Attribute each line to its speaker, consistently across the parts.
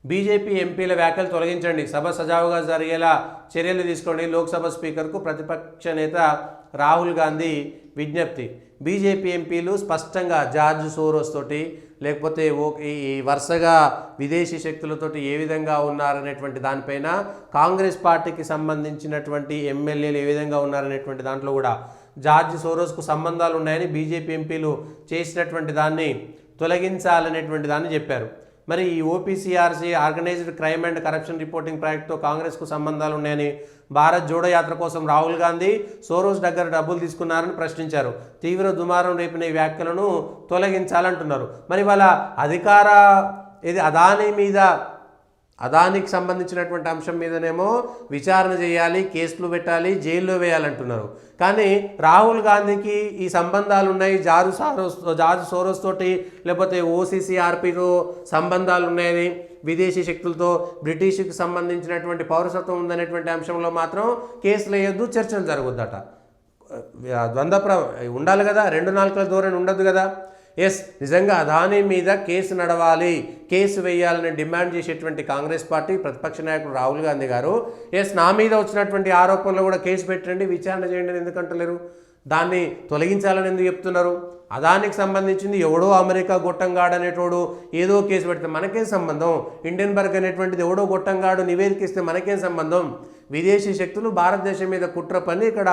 Speaker 1: BJP ఎంపీల వ్యాఖ్యలు తొలగించండి, సభ సజావుగా జరిగేలా చర్యలు తీసుకోండి, లోక్సభ స్పీకర్కు ప్రతిపక్ష నేత రాహుల్ గాంధీ విజ్ఞప్తి. బీజేపీ ఎంపీలు స్పష్టంగా జార్జ్ సోరోస్ తోటి లేకపోతే ఈ వరుసగా విదేశీ శక్తులతోటి ఏ విధంగా ఉన్నారనేటువంటి దానిపైన, కాంగ్రెస్ పార్టీకి సంబంధించినటువంటి ఎమ్మెల్యేలు ఏ విధంగా ఉన్నారనేటువంటి దాంట్లో కూడా జార్జ్ సోరోస్కు సంబంధాలు ఉన్నాయని బీజేపీ ఎంపీలు చేసినటువంటి దాన్ని తొలగించాలనేటువంటి దాన్ని చెప్పారు. మరి ఈ OCCRP organised crime and corruption reporting ప్రాజెక్టుతో కాంగ్రెస్కు సంబంధాలు ఉన్నాయని, భారత్ జోడో యాత్ర కోసం రాహుల్ గాంధీ సోరోస్ దగ్గర డబ్బులు తీసుకున్నారని ప్రశ్నించారు. తీవ్ర దుమారం రేపిన ఈ వ్యాఖ్యలను తొలగించాలంటున్నారు. మరి వాళ్ళ అధికార ఇది అదానికి సంబంధించినటువంటి అంశం మీదనేమో విచారణ చేయాలి, కేసులు పెట్టాలి, జైల్లో వేయాలంటున్నారు. కానీ రాహుల్ గాంధీకి ఈ సంబంధాలు ఉన్నాయి, జార్జ్ సోరోస్ తోటి లేకపోతే ఓసీసీఆర్పీతో సంబంధాలు ఉన్నాయని, విదేశీ శక్తులతో బ్రిటిష్కి సంబంధించినటువంటి పౌరసత్వం ఉందనేటువంటి అంశంలో మాత్రం కేసులు వేయొద్దు, చర్చలు జరగొద్దట. ఉండాలి కదా, రెండు నాలుకల ధోరణి ఉండదు కదా. నిజంగా అదానీ మీద కేసు నడవాలి, కేసు వేయాలని డిమాండ్ చేసేటువంటి కాంగ్రెస్ పార్టీ ప్రతిపక్ష నాయకుడు రాహుల్ గాంధీ గారు నా మీద వచ్చినటువంటి ఆరోపణలు కూడా కేసు పెట్టండి, విచారణ చేయండి అని ఎందుకంటలేరు? దాన్ని తొలగించాలని ఎందుకు చెప్తున్నారు? అదానికి సంబంధించింది ఎవడో అమెరికా గొట్టంగాడు అనేటోడు ఏదో కేసు పెడితే మనకేం సంబంధం? ఇండియన్బర్గ్ అనేటువంటిది ఎవడో గొట్టంగాడు నివేదిక ఇస్తే మనకేం సంబంధం? విదేశీ శక్తులు భారతదేశం మీద కుట్ర పని ఇక్కడ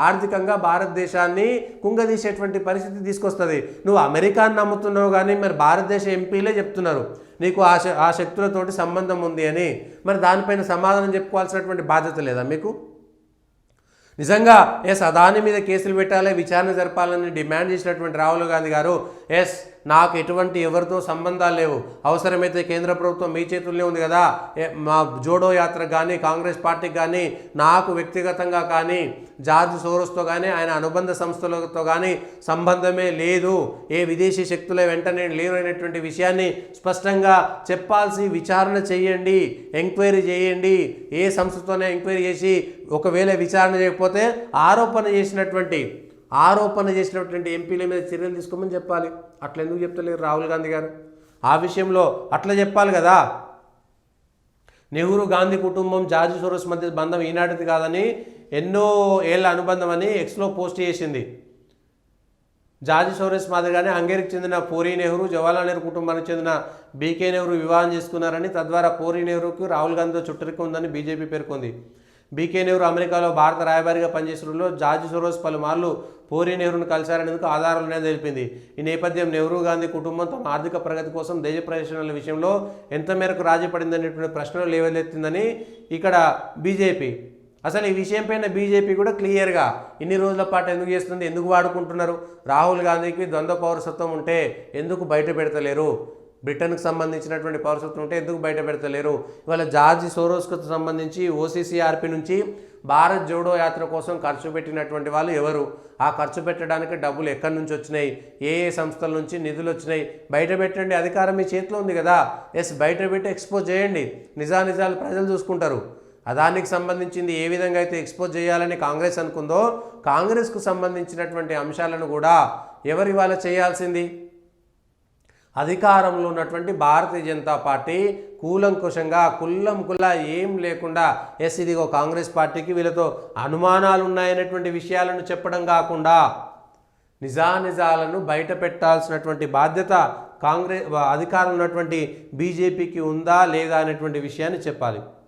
Speaker 1: ఆర్థికంగా భారతదేశాన్ని కుంగదీసేటువంటి పరిస్థితి తీసుకొస్తుంది. నువ్వు అమెరికాను నమ్ముతున్నావు కానీ మరి భారతదేశ ఎంపీలే చెప్తున్నారు నీకు ఆ శక్తులతోటి సంబంధం ఉంది అని. మరి దానిపైన సమాధానం చెప్పుకోవాల్సినటువంటి బాధ్యత లేదా మీకు? నిజంగా అదానీ మీద కేసులు పెట్టాలి, విచారణ జరపాలని డిమాండ్ చేసినటువంటి రాహుల్ గాంధీ గారు నాకు ఎటువంటి ఎవరితో సంబంధాలు లేవు, అవసరమైతే కేంద్ర ప్రభుత్వం మీ చేతుల్లోనే ఉంది కదా, మా జోడో యాత్రకు కానీ కాంగ్రెస్ పార్టీకి కానీ నాకు వ్యక్తిగతంగా కానీ జార్జ్ సోరోస్తో కానీ ఆయన అనుబంధ సంస్థలతో కానీ సంబంధమే లేదు, ఏ విదేశీ శక్తుల వెంటనే లేరు అనేటువంటి విషయాన్ని స్పష్టంగా చెప్పాల్సి, విచారణ చేయండి, ఎంక్వైరీ చేయండి, ఏ సంస్థతోనే ఎంక్వైరీ చేసి ఒకవేళ విచారణ చేయకపోతే ఆరోపణ చేసినటువంటి ఎంపీల మీద చర్యలు తీసుకోమని చెప్పాలి. అట్లా ఎందుకు చెప్తలేరు రాహుల్ గాంధీ గారు? ఆ విషయంలో అట్లా చెప్పాలి కదా. నెహ్రూ గాంధీ కుటుంబం జార్జ్ సోరోస్ మధ్య బంధం ఈనాటిది కాదని, ఎన్నో ఏళ్ల అనుబంధం అని ఎక్స్లో పోస్ట్ చేసింది. జార్జ్ సోరోస్ మాదిరిగానే హంగేరీకి చెందిన పూరీ నెహ్రూ జవహర్లాల్ నెహ్రూ కుటుంబానికి చెందిన బీకే నెహ్రూ వివాహం చేసుకున్నారని, తద్వారా పూరీ నెహ్రూకు రాహుల్ గాంధీతో చుట్టరికం ఉందని బీజేపీ పేర్కొంది. బీకే నెహ్రూ అమెరికాలో భారత రాయబారిగా పనిచేసిన జార్జ్ సోరోస్ పలుమార్లు పూరీ నెహ్రూను కలిశారనేందుకు ఆధారాలున్నాయని తెలిపింది. ఈ నేపథ్యం నెహ్రూ గాంధీ కుటుంబం తమ ఆర్థిక ప్రగతి కోసం దేశ ప్రయోజనాల విషయంలో ఎంత మేరకు రాజీ పడిందనేటువంటి ప్రశ్నలు లేవలెత్తిందని ఇక్కడ బీజేపీ. అసలు ఈ విషయంపైన బీజేపీ కూడా క్లియర్గా ఇన్ని రోజుల పాటు ఎందుకు చేస్తుంది, ఎందుకు వాడుకుంటున్నారు? రాహుల్ గాంధీకి ద్వంద్వ పౌరసత్వం ఉంటే ఎందుకు బయట పెడతలేరు? బ్రిటన్కు సంబంధించినటువంటి పౌరసత్వం ఉంటే ఎందుకు బయట పెడతలేరు? ఇవాళ జార్జ్ సోరోస్కు సంబంధించి ఓసీసీఆర్పీ నుంచి భారత్ జోడో యాత్ర కోసం ఖర్చు పెట్టినటువంటి వాళ్ళు ఎవరు? ఆ ఖర్చు పెట్టడానికి డబ్బులు ఎక్కడి నుంచి వచ్చినాయి? ఏ సంస్థల నుంచి నిధులు వచ్చినాయి? బయట పెట్టండి, అధికారం మీ చేతిలో ఉంది కదా. బయట పెట్టి ఎక్స్పోజ్ చేయండి, నిజాలు ప్రజలు చూసుకుంటారు. అదానికి సంబంధించింది ఏ విధంగా అయితే ఎక్స్పోజ్ చేయాలని కాంగ్రెస్ అనుకుందో, కాంగ్రెస్కు సంబంధించినటువంటి అంశాలను కూడా ఎవరు ఇవాళ చేయాల్సింది? అధికారంలో ఉన్నటువంటి భారతీయ జనతా పార్టీ కూలంకుషంగా కుల్లా ఏం లేకుండా ఇదిగో కాంగ్రెస్ పార్టీకి వీళ్ళతో అనుమానాలు ఉన్నాయనేటువంటి విషయాలను చెప్పడం కాకుండా నిజాలను బయట పెట్టాల్సినటువంటి బాధ్యత కాంగ్రెస్ అధికారంలో ఉన్నటువంటి బీజేపీకి ఉందా లేదా అనేటువంటి విషయాన్ని చెప్పాలి.